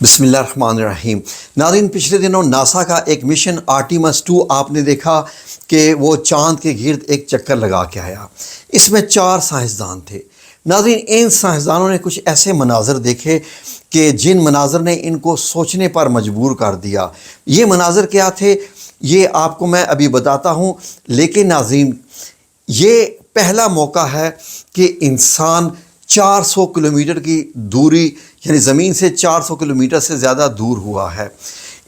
بسم اللہ الرحمن الرحیم۔ ناظرین، پچھلے دنوں ناسا کا ایک مشن آرٹیمس 2 آپ نے دیکھا کہ وہ چاند کے گرد ایک چکر لگا کے آیا۔ اس میں 4 سائنسدان تھے۔ ناظرین، ان سائنسدانوں نے کچھ ایسے مناظر دیکھے کہ جن مناظر نے ان کو سوچنے پر مجبور کر دیا۔ یہ مناظر کیا تھے یہ آپ کو میں ابھی بتاتا ہوں، لیکن ناظرین یہ پہلا موقع ہے کہ انسان 400 کلومیٹر کی دوری، یعنی زمین سے 400 کلومیٹر سے زیادہ دور ہوا ہے۔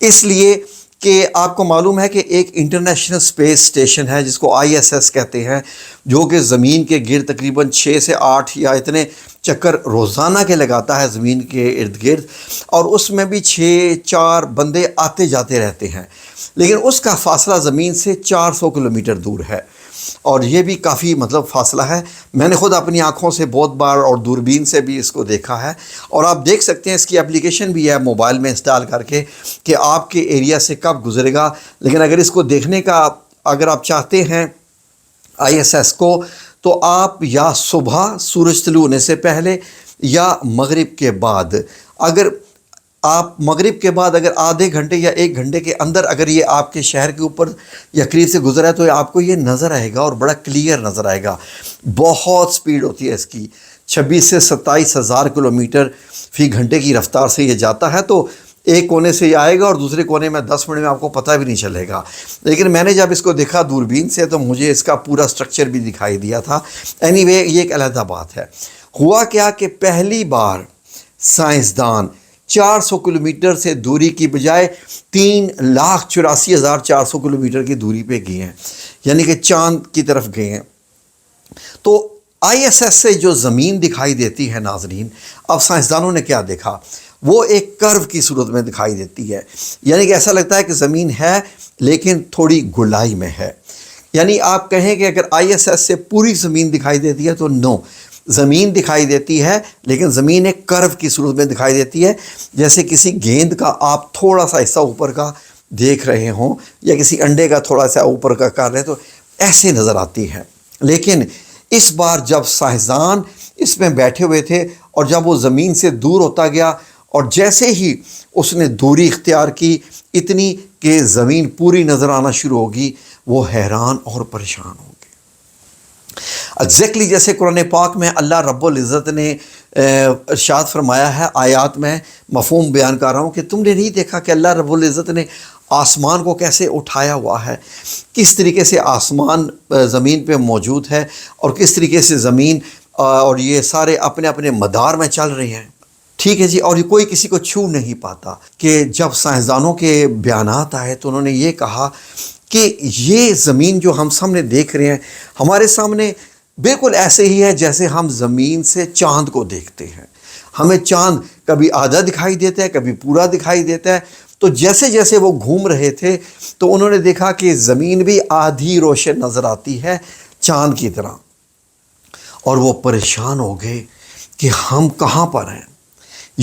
اس لیے کہ آپ کو معلوم ہے کہ ایک انٹرنیشنل سپیس اسٹیشن ہے جس کو ISS کہتے ہیں، جو کہ زمین کے گرد تقریباً 6 سے 8 یا اتنے چکر روزانہ کے لگاتا ہے زمین کے ارد گرد، اور اس میں بھی 4 بندے آتے جاتے رہتے ہیں، لیکن اس کا فاصلہ زمین سے 400 کلومیٹر دور ہے، اور یہ بھی کافی فاصلہ ہے۔ میں نے خود اپنی آنکھوں سے بہت بار اور دوربین سے بھی اس کو دیکھا ہے، اور آپ دیکھ سکتے ہیں اس کی اپلیکیشن بھی ہے موبائل میں انسٹال کر کے کہ آپ کے ایریا سے کب گزرے گا۔ لیکن اگر اس کو دیکھنے کا اگر آپ چاہتے ہیں ISS کو، تو آپ یا صبح سورج طلوع ہونے سے پہلے یا مغرب کے بعد، اگر آپ مغرب کے بعد اگر آدھے گھنٹے یا 1 گھنٹے کے اندر اگر یہ آپ کے شہر کے اوپر یا قریب سے گزرا ہے تو آپ کو یہ نظر آئے گا، اور بڑا کلیئر نظر آئے گا۔ بہت سپیڈ ہوتی ہے اس کی، 26 سے 27 ہزار کلومیٹر فی گھنٹے کی رفتار سے یہ جاتا ہے، تو ایک کونے سے یہ آئے گا اور دوسرے کونے میں 10 منٹ میں آپ کو پتہ بھی نہیں چلے گا۔ لیکن میں نے جب اس کو دیکھا دوربین سے تو مجھے اس کا پورا سٹرکچر بھی دکھائی دیا تھا۔ اینی وے، یہ ایک علیحدہ بات ہے۔ ہوا کیا کہ پہلی بار سائنسدان 400 کلومیٹر سے دوری کی بجائے 3,84,400 کلومیٹر کی دوری پہ گئے ہیں، یعنی کہ چاند کی طرف گئے ہیں۔ تو ISS سے جو زمین دکھائی دیتی ہے ناظرین، اب سائنسدانوں نے کیا دیکھا، وہ ایک کرو کی صورت میں دکھائی دیتی ہے، یعنی کہ ایسا لگتا ہے کہ زمین ہے لیکن تھوڑی گولائی میں ہے۔ یعنی آپ کہیں کہ اگر ISS سے پوری زمین دکھائی دیتی ہے تو نو، زمین دکھائی دیتی ہے لیکن زمین ایک کرو کی صورت میں دکھائی دیتی ہے، جیسے کسی گیند کا آپ تھوڑا سا حصہ اوپر کا دیکھ رہے ہوں یا کسی انڈے کا تھوڑا سا اوپر کا کر رہے ہیں، تو ایسے نظر آتی ہے۔ لیکن اس بار جب سائنسدان اس میں بیٹھے ہوئے تھے اور جب وہ زمین سے دور ہوتا گیا اور جیسے ہی اس نے دوری اختیار کی اتنی کہ زمین پوری نظر آنا شروع ہوگی، وہ حیران اور پریشان ہو گئے۔ ایگزیکٹلی جیسے قرآن پاک میں اللہ رب العزت نے ارشاد فرمایا ہے، آیات میں مفہوم بیان کر رہا ہوں کہ تم نے نہیں دیکھا کہ اللہ رب العزت نے آسمان کو کیسے اٹھایا ہوا ہے، کس طریقے سے آسمان زمین پہ موجود ہے، اور کس طریقے سے زمین اور یہ سارے اپنے اپنے مدار میں چل رہے ہیں۔ ٹھیک ہے جی، اور یہ کوئی کسی کو چھو نہیں پاتا۔ کہ جب سائنسدانوں کے بیانات آئے تو انہوں نے یہ کہا کہ یہ زمین جو ہم سامنے دیکھ رہے ہیں ہمارے سامنے بالکل ایسے ہی ہے جیسے ہم زمین سے چاند کو دیکھتے ہیں۔ ہمیں چاند کبھی آدھا دکھائی دیتا ہے، کبھی پورا دکھائی دیتا ہے۔ تو جیسے جیسے وہ گھوم رہے تھے تو انہوں نے دیکھا کہ زمین بھی آدھی روشن نظر آتی ہے چاند کی طرح، اور وہ پریشان ہو گئے کہ ہم کہاں پر ہیں،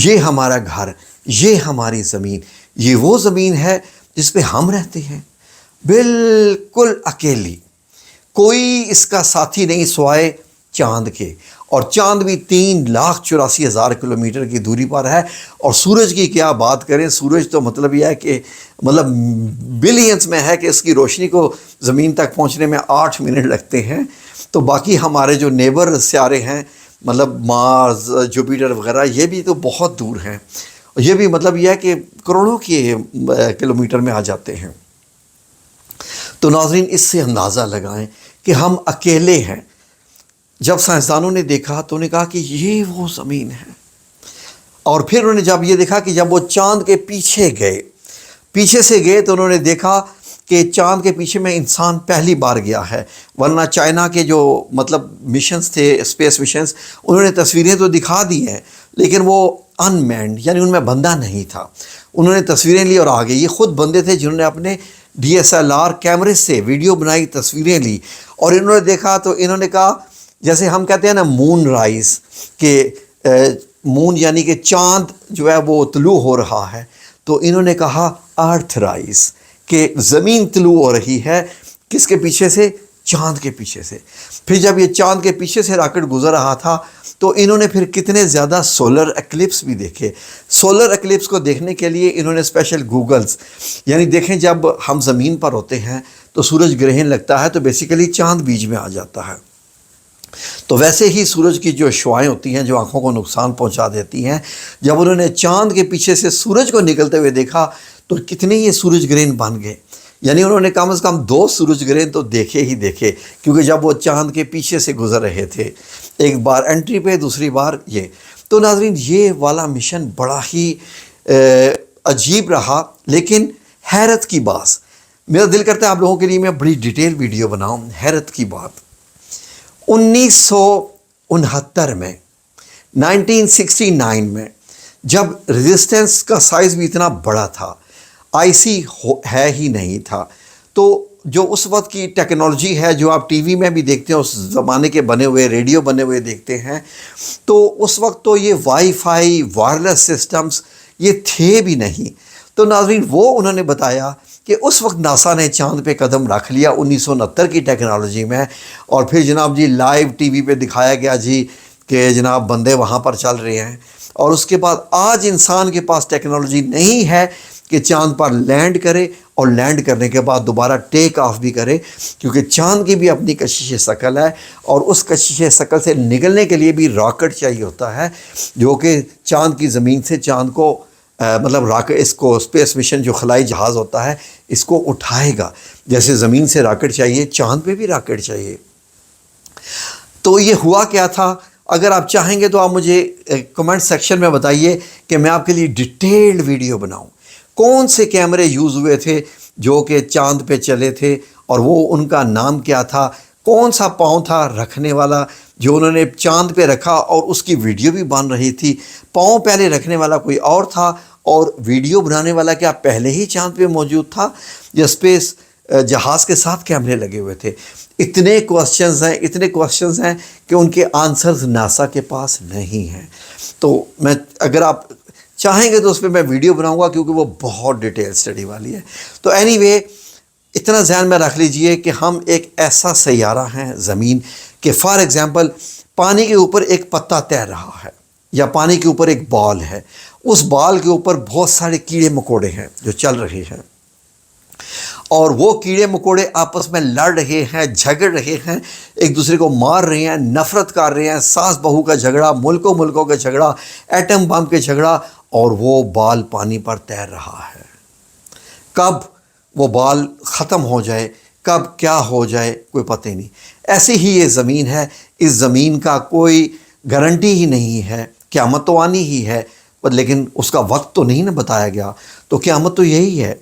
یہ ہمارا گھر، یہ ہماری زمین، یہ وہ زمین ہے جس پہ ہم رہتے ہیں، بالکل اکیلی، کوئی اس کا ساتھی نہیں سوائے چاند کے، اور چاند بھی 3,84,000 کلومیٹر کی دوری پر ہے۔ اور سورج کی کیا بات کریں، سورج تو یہ ہے کہ بلینز میں ہے کہ اس کی روشنی کو زمین تک پہنچنے میں 8 منٹ لگتے ہیں۔ تو باقی ہمارے جو نیبر سیارے ہیں مارس، جوپیٹر وغیرہ، یہ بھی تو بہت دور ہیں، یہ بھی یہ ہے کہ کروڑوں کی کلومیٹر میں آ جاتے ہیں۔ تو ناظرین، اس سے اندازہ لگائیں کہ ہم اکیلے ہیں۔ جب سائنسدانوں نے دیکھا تو انہوں نے کہا کہ یہ وہ زمین ہے، اور پھر انہوں نے جب یہ دیکھا کہ جب وہ چاند کے پیچھے سے گئے تو انہوں نے دیکھا کہ چاند کے پیچھے میں انسان پہلی بار گیا ہے، ورنہ چائنا کے جو مشنز تھے، اسپیس مشنز، انہوں نے تصویریں تو دکھا دی ہیں لیکن وہ ان مینڈ، یعنی ان میں بندہ نہیں تھا۔ انہوں نے تصویریں لی اور آگے، یہ خود بندے تھے جنہوں نے اپنے DSLR کیمرے سے ویڈیو بنائی، تصویریں لی، اور انہوں نے دیکھا تو انہوں نے کہا، جیسے ہم کہتے ہیں نا مون رائز، کہ مون یعنی کہ چاند جو ہے وہ طلوع ہو رہا ہے، تو انہوں نے کہا ارتھ رائز، کہ زمین طلوع ہو رہی ہے، کس کے پیچھے سے، چاند کے پیچھے سے. پھر جب یہ چاند کے پیچھے سے راکٹ گزر رہا تھا تو انہوں نے پھر کتنے زیادہ سولر ایکلپس بھی دیکھے. سولر ایکلپس کو دیکھنے کے لیے انہوں نے اسپیشل گوگلز، یعنی دیکھیں جب ہم زمین پر ہوتے ہیں تو سورج گرہن لگتا ہے تو بیسیکلی چاند بیچ میں آ جاتا ہے. تو ویسے ہی سورج کی جو شعاعیں ہوتی ہیں جو آنکھوں کو نقصان پہنچا دیتی ہیں، جب انہوں نے چاند کے پیچھے سے سورج کو نکلتے ہوئے دیکھا تو کتنے یہ سورج گرہن بن گئے. یعنی انہوں نے کم از کم 2 سورج گرہن تو دیکھے ہی دیکھے، کیونکہ جب وہ چاند کے پیچھے سے گزر رہے تھے، ایک بار انٹری پہ، دوسری بار یہ. تو ناظرین یہ والا مشن بڑا ہی عجیب رہا، لیکن حیرت کی بات، میرا دل کرتا ہے آپ لوگوں کے لیے میں بڑی ڈیٹیل ویڈیو بناؤں. حیرت کی بات، 1969 میں 1969 میں جب ریزسٹنس کا سائز بھی اتنا بڑا تھا، آئی ہے ہی نہیں تھا، تو جو اس وقت کی ٹیکنالوجی ہے جو آپ ٹی وی میں بھی دیکھتے ہیں، اس زمانے کے بنے ہوئے ریڈیو بنے ہوئے دیکھتے ہیں، تو اس وقت تو یہ وائی فائی وائرلیس سسٹمز یہ تھے بھی نہیں. تو ناظرین وہ انہوں نے بتایا کہ اس وقت ناسا نے چاند پہ قدم رکھ لیا 1969 کی ٹیکنالوجی میں، اور پھر جناب جی لائیو ٹی وی پہ دکھایا گیا جی کہ جناب بندے وہاں پر چل رہے ہیں. اور اس کے بعد آج انسان کے پاس ٹیکنالوجی نہیں ہے کہ چاند پر لینڈ کرے اور لینڈ کرنے کے بعد دوبارہ ٹیک آف بھی کرے، کیونکہ چاند کی بھی اپنی کشش ثقل ہے، اور اس کشش ثقل سے نکلنے کے لیے بھی راکٹ چاہیے ہوتا ہے جو کہ چاند کی زمین سے چاند کو مطلب راکٹ، اس کو اسپیس مشن جو خلائی جہاز ہوتا ہے اس کو اٹھائے گا. جیسے زمین سے راکٹ چاہیے، چاند پہ بھی راکٹ چاہیے. تو یہ ہوا کیا تھا، اگر آپ چاہیں گے تو آپ مجھے کمنٹ سیکشن میں بتائیے کہ میں آپ کے لیے ڈیٹیلڈ ویڈیو بناؤں. کون سے کیمرے یوز ہوئے تھے جو کہ چاند پہ چلے تھے، اور وہ ان کا نام کیا تھا، کون سا پاؤں تھا رکھنے والا جو انہوں نے چاند پہ رکھا، اور اس کی ویڈیو بھی بن رہی تھی. پاؤں پہلے رکھنے والا کوئی اور تھا اور ویڈیو بنانے والا کیا پہلے ہی چاند پہ موجود تھا، یا اسپیس جہاز کے ساتھ کیمرے لگے ہوئے تھے. اتنے کوشچنز ہیں کہ ان کے آنسرز ناسا کے پاس نہیں ہیں. تو میں اگر آپ چاہیں گے تو اس پہ میں ویڈیو بناؤں گا، کیونکہ وہ بہت ڈیٹیل اسٹڈی والی ہے. تو اینی وے اتنا ذہن میں رکھ لیجئے کہ ہم ایک ایسا سیارہ ہیں زمین کہ فار ایگزامپل پانی کے اوپر ایک پتا تیر رہا ہے، یا پانی کے اوپر ایک بال ہے، اس بال کے اوپر بہت سارے کیڑے مکوڑے ہیں جو چل رہے ہیں، اور وہ کیڑے مکوڑے آپس میں لڑ رہے ہیں، جھگڑ رہے ہیں، ایک دوسرے کو مار رہے ہیں، نفرت کر رہے ہیں، ساس بہو کا جھگڑا، ملکوں کا جھگڑا، ایٹم بم کے جھگڑا، اور وہ بال پانی پر تیر رہا ہے. کب وہ بال ختم ہو جائے، کب کیا ہو جائے کوئی پتہ نہیں. ایسے ہی یہ زمین ہے، اس زمین کا کوئی گارنٹی ہی نہیں ہے. قیامت تو آنی ہی ہے، لیکن اس کا وقت تو نہیں نا بتایا گیا. تو قیامت تو یہی ہے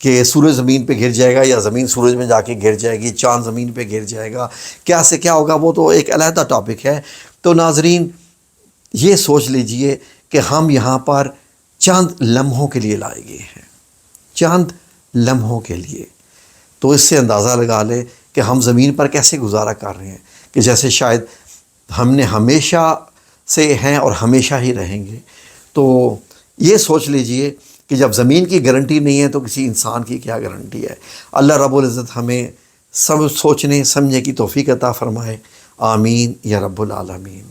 کہ سورج زمین پہ گر جائے گا، یا زمین سورج میں جا کے گر جائے گی، چاند زمین پہ گر جائے گا، کیا سے کیا ہوگا وہ تو ایک علیحدہ ٹاپک ہے. تو ناظرین یہ سوچ لیجئے کہ ہم یہاں پر چند لمحوں کے لیے لائے گئے ہیں، چند لمحوں کے لیے. تو اس سے اندازہ لگا لے کہ ہم زمین پر کیسے گزارا کر رہے ہیں، کہ جیسے شاید ہم نے ہمیشہ سے ہیں اور ہمیشہ ہی رہیں گے. تو یہ سوچ لیجئے کہ جب زمین کی گارنٹی نہیں ہے تو کسی انسان کی کیا گارنٹی ہے. اللہ رب العزت ہمیں سب سوچنے سمجھنے کی توفیق عطا فرمائے. آمین یا رب العالمین.